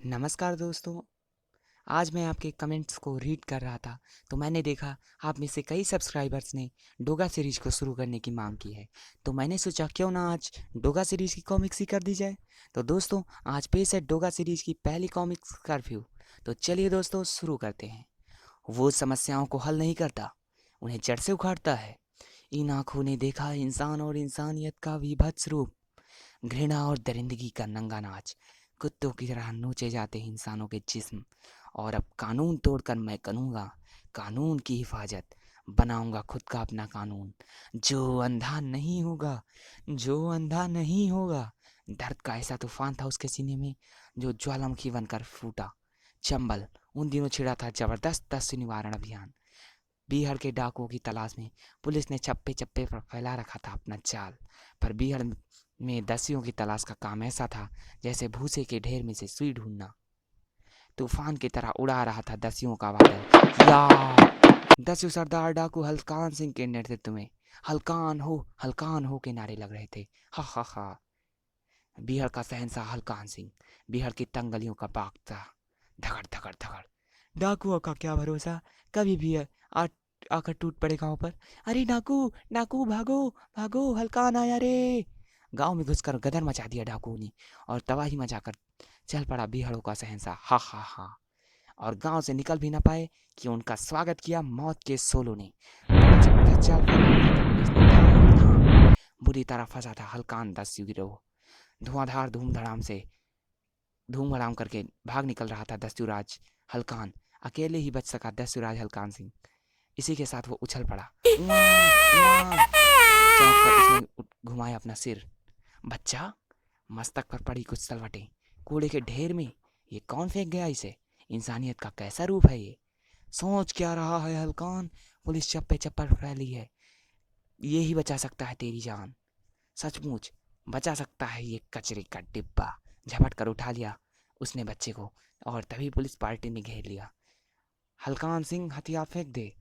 नमस्कार दोस्तों। आज मैं आपके कमेंट्स को रीड कर रहा था तो मैंने देखा आप में से कई सब्सक्राइबर्स ने डोगा सीरीज को शुरू करने की मांग की है। तो मैंने सोचा क्यों ना आज डोगा सीरीज की कॉमिक्स ही कर दी जाए। तो दोस्तों आज पेश है डोगा सीरीज की पहली कॉमिक्स का रिव्यू। तो चलिए दोस्तों शुरू करते हैं। वो समस्याओं को हल नहीं करता, उन्हें जड़ से उखाड़ता है। इन आँखों ने देखा इंसान और इंसानियत का विभत्स रूप, घृणा और दरिंदगी का नंगा नाच। कुत्तों की तरह नोचे जाते हैं इंसानों के जिस्म। और अब कानून तोड़कर मैं करूँगा कानून की हिफाजत, बनाऊंगा खुद का अपना कानून। जो अंधा नहीं होगा, जो अंधा नहीं होगा। दर्द का ऐसा तूफान था उसके सीने में जो ज्वालामुखी बनकर फूटा। चंबल उन दिनों छिड़ा था जबरदस्त दस्त निवारण अभियान। बीहड़ के डाकुओं की तलाश में पुलिस ने चप्पे चप्पे पर फैला रखा था अपना जाल। पर बीहड़ में दस्युओं की तलाश का काम ऐसा था जैसे भूसे के ढेर में से सुई ढूंढना। तूफान की तरह उड़ा रहा था दस्युओं का बादल। या दस्यु सरदार डाकू हल्कान सिंह के नेतृत्व में हल्कान हो के नारे लग रहे थे। हा हा हा। बीहड़ का शहंशाह हल्कान सिंह बीहड़ की तंग गलियों का बाग था। धगड़ धगड़ धगड़। डाकुओं का क्या भरोसा, कभी भी आ आकर टूट पड़े गांव पर। अरे डाकू डाकू भागो भागो, हल्कान आया रे। गांव में घुसकर गदर मचा दिया डाकुओं ने और तबाही मचाकर चल पड़ा बीहड़ों का शहंशाह। हा हा हा। और गांव से निकल भी ना पाए कि उनका स्वागत किया मौत के सोलों ने। बड़ा जबरदस्त जाल फैला रखा था पुलिस ने, धाम धाम। बुरी तरह फंसा था हल्कान दस्यु गिरोह। धुआंधार धूम धड़ाम करके भाग निकल रहा था दस्युराज हल्कान। अकेले ही बच सका दस्युराज हल्कान सिंह। इसी के साथ वो उछल पड़ा। उआ, उआ, चौंक कर उसने घुमाया अपना सिर। बच्चा, मस्तक पर पड़ी कुछ तलवटें कूड़े के ढेर में। ये कौन फेंक गया इसे? इंसानियत का कैसा रूप है ये? सोच क्या रहा है हल्कान? पुलिस चप्पे चप्पल फैली है। ये ही बचा सकता है तेरी जान। सचमुच बचा सकता है ये कचरे का डिब्बा। झपट कर उठा लिया उसने बच्चे को और तभी पुलिस पार्टी ने घेर लिया। हल्कान सिंह हथियार फेंक दे,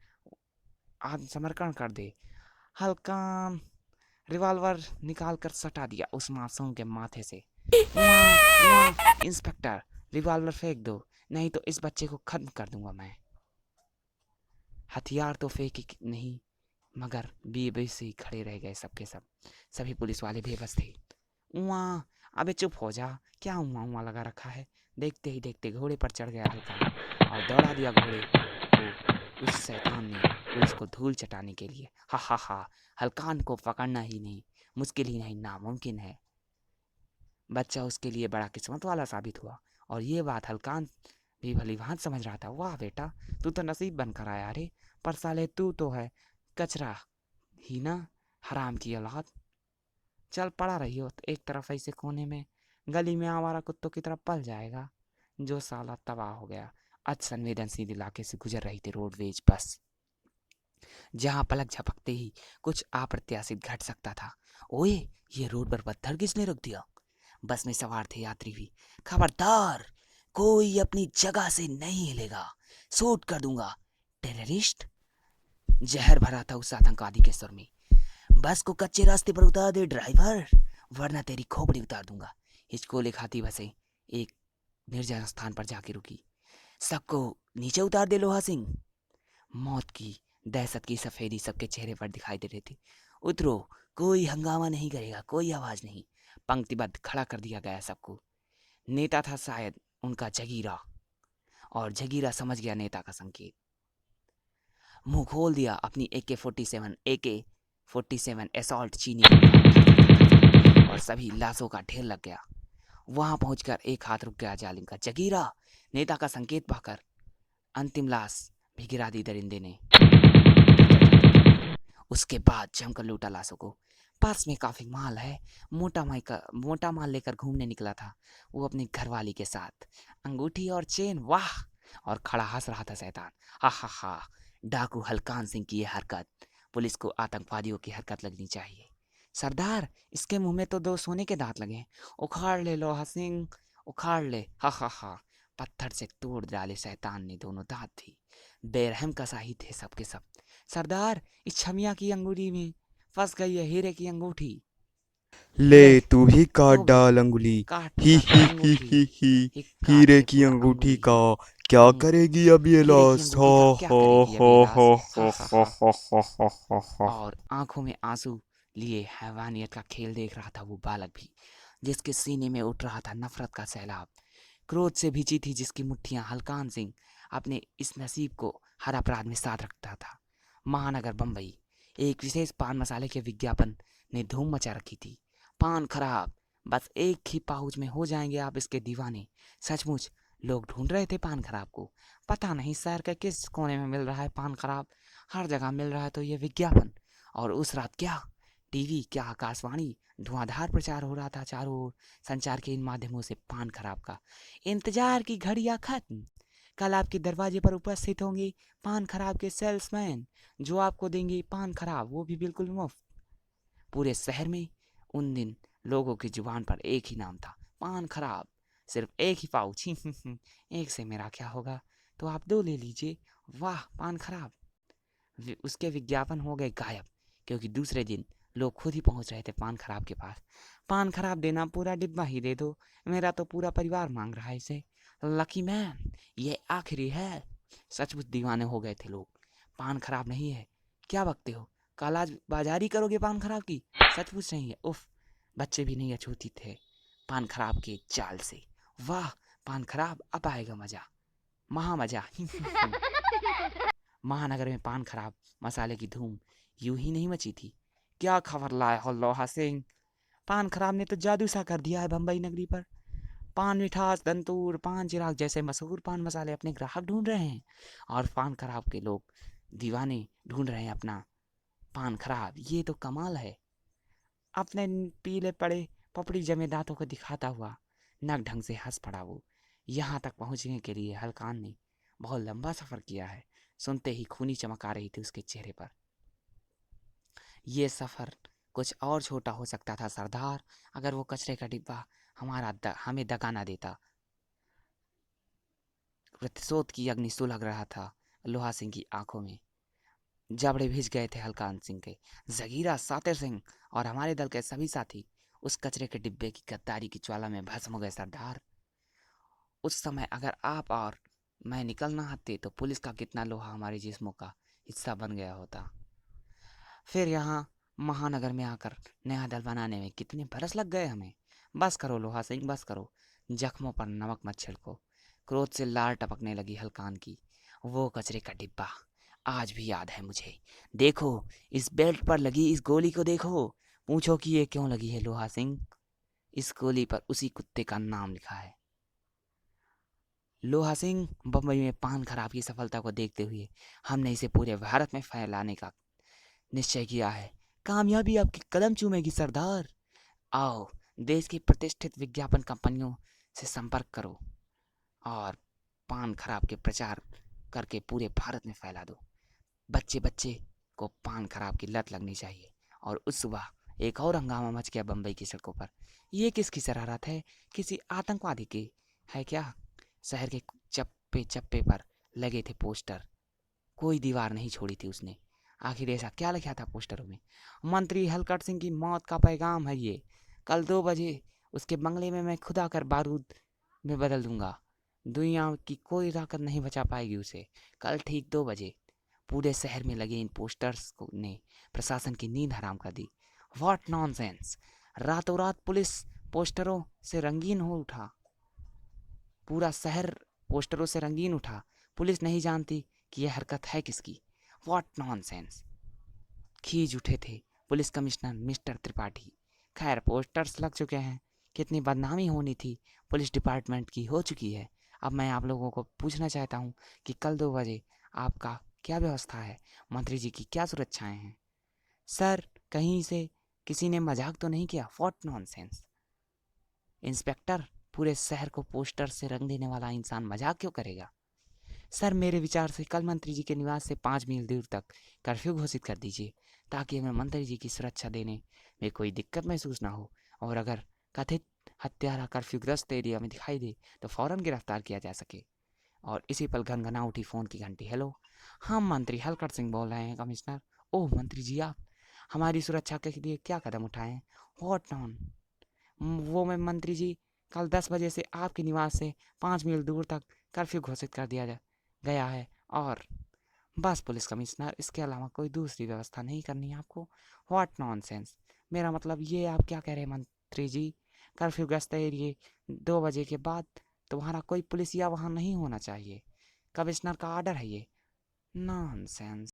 आत्मसमर्पण कर दे। हल्कान रिवॉल्वर निकाल कर सटा दिया उस मासूम के माथे से। इंस्पेक्टर, रिवॉल्वर फेंक दो, नहीं तो इस बच्चे को खत्म कर दूंगा मैं। हथियार तो फेंके नहीं, मगर बेबस ही खड़े रह गए सबके सब। सभी पुलिस वाले बेबस थे। उआ, अबे चुप हो जा, क्या उआ उआ लगा रखा है? देखते ही देखते घोड़े पर चढ़ गया हल्कान और दौड़ा दिया घोड़े को उस शैतान ने पुलिस को धूल चटाने के लिए। हा हा हा। हल्कान को पकड़ना ही नहीं, मुश्किल ही नहीं, नामुमकिन है। बच्चा उसके लिए बड़ा किस्मत वाला साबित हुआ और ये बात हल्कान भी भली भांति समझ रहा था। वाह बेटा, तू तो नसीब बनकर आया रे। पर साले तू तो है कचरा ही ना, हराम की औलाद। चल पड़ा रही हो एक तरफ ऐसे कोने में, गली में आवारा कुत्तों की तरफ पल जाएगा। जो साला तबाह हो गया। अति संवेदनशील इलाके से गुजर रही थी रोडवेज बस, जहां पलक झपकते ही कुछ अप्रत्याशित घट सकता था। ओए, ये रोड पर पत्थर किसने रख दिया? बस में सवार थे यात्री भी। खबरदार, कोई अपनी जगह से नहीं हिलेगा, शूट कर दूंगा। टेररिस्ट, जहर भरा था उस आतंकवादी के स्वर में। बस को कच्चे रास्ते पर उतार दे ड्राइवर, वरना तेरी खोपड़ी उतार दूंगा। हिचकोले खाती बसें एक निर्जन स्थान पर जाके रुकी। सबको नीचे उतार दे लोहा सिंह। मौत की दहशत की सफेदी सबके चेहरे पर दिखाई दे रही थी। उतरो, कोई हंगामा नहीं करेगा, कोई आवाज नहीं। पंक्तिबद्ध खड़ा कर दिया गया सबको। नेता था शायद उनका जगीरा, और जगीरा समझ गया नेता का संकेत। मुंह खोल दिया अपनी AK-47 असॉल्ट चीनी गन, और सभी लाशों का ढेर लग गया। वहां पहुंचकर एक हाथ रुक गया जालिम का। जगीरा, नेता का संकेत पाकर अंतिम लाश भी गिरा दी दरिंदे ने। उसके बाद जमकर लूटा लाशों को। पास में काफी माल है। मोटा माल लेकर घूमने निकला था वो अपनी घरवाली के साथ। अंगूठी और चेन, वाह। और खड़ा हंस रहा था शैतान। हा हा हा। डाकू हल्कान सिंह की ये हरकत पुलिस को आतंकवादियों की हरकत लगनी चाहिए। सरदार, इसके मुंह में तो 2 सोने के दांत लगे हैं। उखाड़ ले लोहा सिंह, उखाड़ ले। हा हा हा। पत्थर से तोड़ डाले शैतान ने दोनों दांत थी। बेरहम कसाई थे सबके सब। सरदार, इस छमिया की अंगूठी में फंस गई है हीरे की अंगूठी। ले तू भी काट लो भी डाल अंगुली। काट ही कर ही ही अंगूठी, ही ही। ही काट हीरे ले की पूरा अंगूठी अंगूली। का क्या हम्म, करेगी अब ये हीरे की लाश? हो अंगूठी का क्या हो करेगी अब हो ये हो लाश, हा हो हा हो हा। हो हो हो हो हो। और आंखों में आंसू लिए हैवानियत का खेल देख रहा था वो बालक भी, जिसके सीने में उठ रहा था नफरत का सैलाब। क्रोध से भींची थी जिसकी मुट्ठियां हलकान सिंह अपने इस नसीब को हर अपराध में साध रखता था। महानगर बंबई, एक विशेष पान मसाले के विज्ञापन ने धूम मचा रखी थी। पान खराब, बस एक ही पाउच में हो जाएंगे आप इसके दीवाने। सचमुच लोग ढूंढ रहे थे पान खराब को। पता नहीं शहर के किस कोने में मिल रहा है पान खराब, हर जगह मिल रहा है तो ये विज्ञापन। और उस रात क्या टीवी, क्या आकाशवाणी, धुआंधार प्रचार हो रहा था चारों ओर। संचार के इन माध्यमों से पान खराब का इंतजार की घड़ियां खत्म। कल आपके दरवाजे पर उपस्थित होंगे पान खराब के सेल्समैन, जो आपको देंगे पान खराब, वो भी बिल्कुल मुफ्त। पूरे शहर में उन दिन लोगों की जुबान पर एक ही नाम था, पान खराब। सिर्फ एक ही पाउच। एक से मेरा क्या होगा, तो आप दो ले लीजिए। वाह पान खराब। उसके विज्ञापन हो गए गायब, क्योंकि दूसरे दिन लोग खुद ही पहुंच रहे थे पान खराब के पास। पान खराब देना, पूरा डिब्बा ही दे दो, मेरा तो पूरा परिवार मांग रहा है इसे। लकी मैन, ये आखिरी है। सचमुच दीवाने हो गए थे लोग। पान खराब नहीं है, क्या बकते हो, काला बाजारी करोगे पान खराब की? सचमुच नहीं है, उफ। बच्चे भी नहीं अछूती थे पान खराब के जाल से। वाह पान खराब, अब आएगा मजा, महा मजा। महानगर में पान खराब मसाले की धूम यूं ही नहीं मची थी। क्या खबर लाए हो लोहा सिंह, पान खराब ने तो जादू सा कर दिया है बम्बई नगरी पर। पान मिठास, दंतूर, पान चिराग जैसे मशहूर पान मसाले अपने ग्राहक ढूंढ रहे हैं, और पान खराब के लोग दीवाने ढूंढ रहे हैं अपना पान खराब। ये तो कमाल है। अपने पीले पड़े पपड़ी जमे दांतों को दिखाता हुआ नक ढंग से हंस पड़ा वो। यहाँ तक पहुँचने के लिए हलकान ने बहुत लंबा सफ़र किया है। सुनते ही खूनी चमक आ रही थी उसके चेहरे पर। ये सफ़र कुछ और छोटा हो सकता था सरदार, अगर वो कचरे का डिब्बा हमें दगा ना देता। प्रतिशोध की अग्नि सुलग रहा था लोहा सिंह की आंखों में। जबड़े भिज गए थे हलकान सिंह के। जगीरा, सातिर सिंह और हमारे दल के सभी साथी उस कचरे के डिब्बे की गद्दारी की ज्वाला में भस्म हो गए सरदार। उस समय अगर आप और मैं निकल ना आते तो पुलिस का कितना लोहा हमारे जिस्मों का हिस्सा बन गया होता। फिर यहाँ महानगर में आकर नया दल बनाने में कितने बरस लग गए हमें। बस करो लोहा सिंह, बस करो, जख्मों पर नमक मत छिड़को। क्रोध से लार टपकने लगी हलकान की। वो कचरे का डिब्बा आज भी याद है मुझे। देखो, इस बेल्ट पर लगी इस गोली को देखो, पूछो कि ये क्यों लगी है लोहा सिंह। इस गोली पर उसी कुत्ते का नाम लिखा है। लोहा सिंह, बम्बई में पान खराब की सफलता को देखते हुए हमने इसे पूरे भारत में फैलाने का निश्चय किया है। कामयाबी आपकी कदम चूमेगी सरदार। आओ, देश की प्रतिष्ठित विज्ञापन कंपनियों से संपर्क करो और पान खराब के प्रचार करके पूरे भारत में फैला दो। बच्चे बच्चे को पान खराब की लत लगनी चाहिए। और उस सुबह एक और हंगामा मच गया बम्बई की सड़कों पर। ये किसकी शरारत है, किसी आतंकवादी की है क्या? शहर के चप्पे चप्पे पर लगे थे पोस्टर, कोई दीवार नहीं छोड़ी थी उसने। आखिर ऐसा क्या लिखा था पोस्टरों में? मंत्री हलकट सिंह की मौत का पैगाम है ये। कल 2 बजे उसके बंगले में मैं खुदा कर बारूद में बदल दूंगा। दुनिया की कोई ताकत नहीं बचा पाएगी उसे। कल ठीक 2 बजे। पूरे शहर में लगे इन पोस्टर्स को ने प्रशासन की नींद हराम कर दी। What nonsense! रातों रात पुलिस पोस्टरों से रंगीन हो उठा। पूरा शहर पोस्टरों से रंगीन उठा। पुलिस नहीं जानती कि यह हरकत है किसकी। What nonsense! खींच उठे थे पुलिस कमिश्नर मिस्टर त्रिपाठी। खैर, पोस्टर्स लग चुके हैं, कितनी बदनामी होनी थी पुलिस डिपार्टमेंट की हो चुकी है। अब मैं आप लोगों को पूछना चाहता हूँ कि कल 2 बजे आपका क्या व्यवस्था है, मंत्री जी की क्या सुरक्षाएं हैं? सर, कहीं से किसी ने मजाक तो नहीं किया? What nonsense! इंस्पेक्टर, पूरे शहर को पोस्टर से रंग देने वाला इंसान मजाक क्यों करेगा? सर, मेरे विचार से कल मंत्री जी के निवास से 5 मील दूर तक कर्फ्यू घोषित कर दीजिए, ताकि हमें मंत्री जी की सुरक्षा देने में कोई दिक्कत महसूस ना हो। और अगर कथित हत्यारा कर्फ्यूग्रस्त एरिया में दिखाई दे तो फौरन गिरफ्तार किया जा सके। और इसी पल घनघना उठी फोन की घंटी। हेलो, हाँ मंत्री हलकट सिंह बोल रहे हैं कमिश्नर। ओह मंत्री जी आप, हमारी सुरक्षा के लिए क्या कदम उठाएं? What non? वो मैं मंत्री जी, कल 10 बजे से आपके निवास से 5 मील दूर तक कर्फ्यू घोषित कर दिया गया है और बस पुलिस कमिश्नर, इसके अलावा कोई दूसरी व्यवस्था नहीं करनी है आपको। What nonsense! मेरा मतलब ये आप क्या कह रहे हैं मंत्री जी? कर्फ्यू ग्रस्त एरिए 2 बजे के बाद तुम्हारा कोई पुलिसिया वहाँ नहीं होना चाहिए। कमिश्नर का आर्डर है ये। नॉनसेंस!